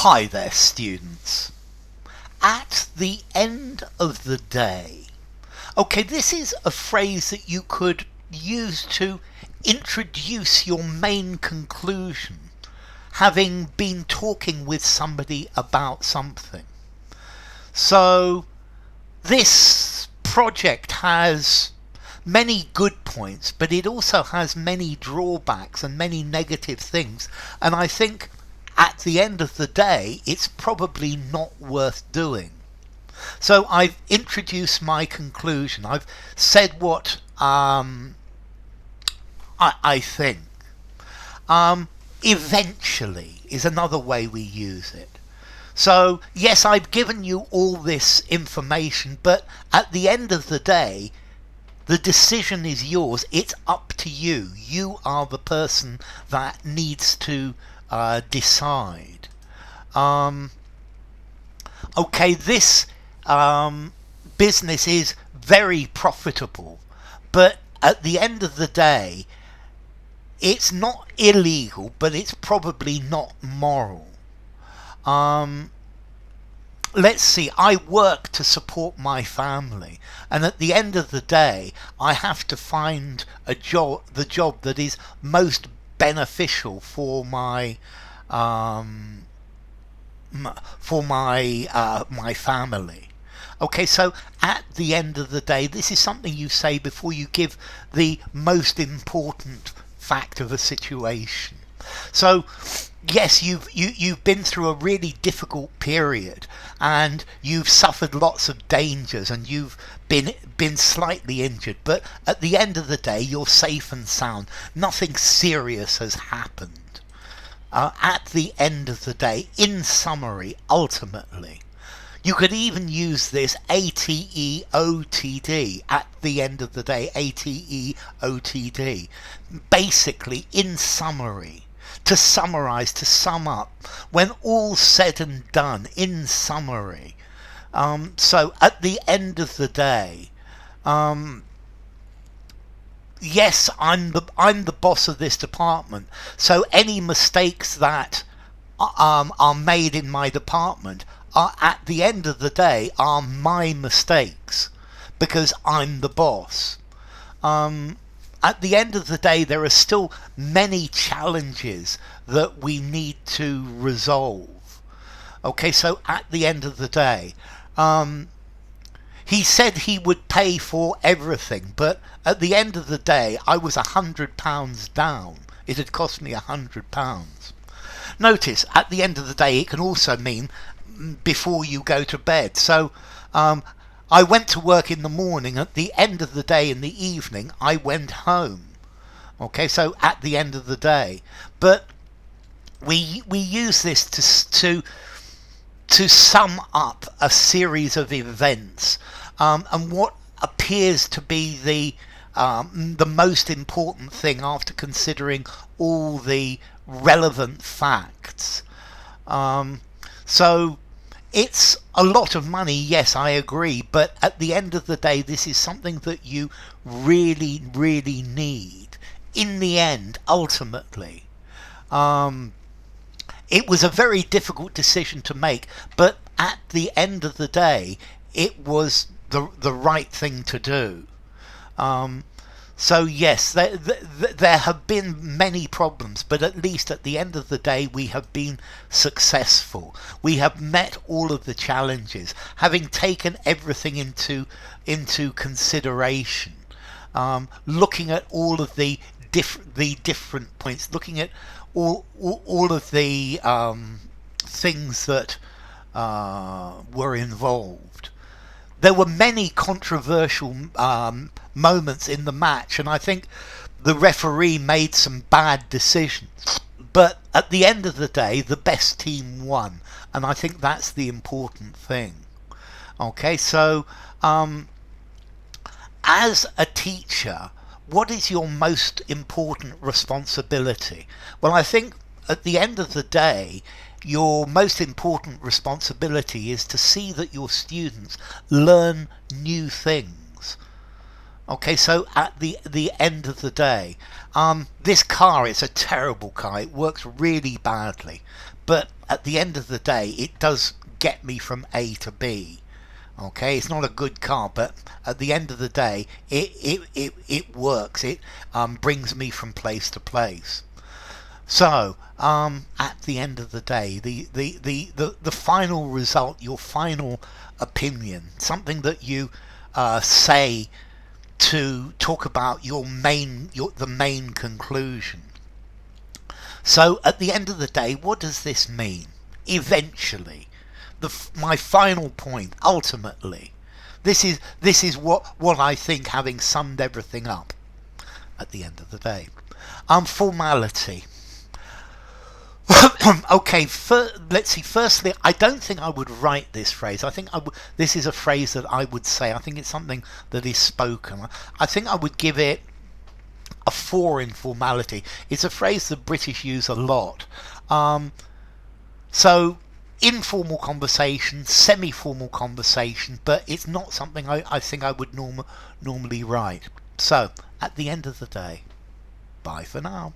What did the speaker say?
Hi there, students. At the end of the day. Okay, this is a phrase that you could use to introduce your main conclusion, having been talking with somebody about something. So, this project has many good points, but it also has many drawbacks and many negative things, and I think at the end of the day, it's probably not worth doing. So I've introduced my conclusion. I've said what I think. Eventually is another way we use it. So yes, I've given you all this information, but at the end of the day, the decision is yours. It's up to you. You are the person that needs to decide. Okay, this business is very profitable, but at the end of the day, it's not illegal, but it's probably not moral. Let's see, I work to support my family, and at the end of the day, I have to find the job that is most beneficial for my my family. Okay, so at the end of the day, this is something you say before you give the most important fact of a situation. So yes, you've been through a really difficult period, and you've suffered lots of dangers, and you've been slightly injured, but at the end of the day, you're safe and sound. Nothing serious has happened. At the end of the day, in summary, ultimately, you could even use this ATEOTD. At the end of the day, ATEOTD. Basically, in summary, to summarize, to sum up, when all's said and done, in summary. So at the end of the day, yes, I'm the boss of this department. So any mistakes that are made in my department are, at the end of the day, are my mistakes, because I'm the boss. At the end of the day, there are still many challenges that we need to resolve. Okay, so at the end of the day, he said he would pay for everything, but at the end of the day, I was £100 down. It had cost me £100. Notice, at the end of the day, it can also mean before you go to bed. So I went to work in the morning. At the end of the day, in the evening, I went home. Okay, so at the end of the day. But we use this to sum up a series of events, and what appears to be the most important thing after considering all the relevant facts. So it's a lot of money, yes, I agree, but at the end of the day, this is something that you really, really need. In the end, ultimately. It was a very difficult decision to make, but at the end of the day, it was the right thing to do. So yes, there have been many problems, but at least at the end of the day, we have been successful. We have met all of the challenges, having taken everything into consideration, looking at all of the different points, looking at all of the things that were involved. There were many controversial moments in the match, and I think the referee made some bad decisions. But at the end of the day, the best team won, and I think that's the important thing. Okay, so as a teacher, what is your most important responsibility? Well, I think at the end of the day, your most important responsibility is to see that your students learn new things. Okay, so at the end of the day, this car is a terrible car. It works really badly, but at the end of the day, it does get me from A to B. Okay, it's not a good car, but at the end of the day, it works. It brings me from place to place. So, at the end of the day, the final result, your final opinion, something that you say to talk about the main conclusion. So, at the end of the day, what does this mean? Eventually, my final point, ultimately, this is what I think, having summed everything up. At the end of the day, formality. Okay, let's see. Firstly, I don't think I would write this phrase. I think this is a phrase that I would say. I think it's something that is spoken. I think I would give it a 4 in formality. It's a phrase the British use a lot. So, informal conversation, semi-formal conversation, but it's not something I think I would normally write. So, at the end of the day, bye for now.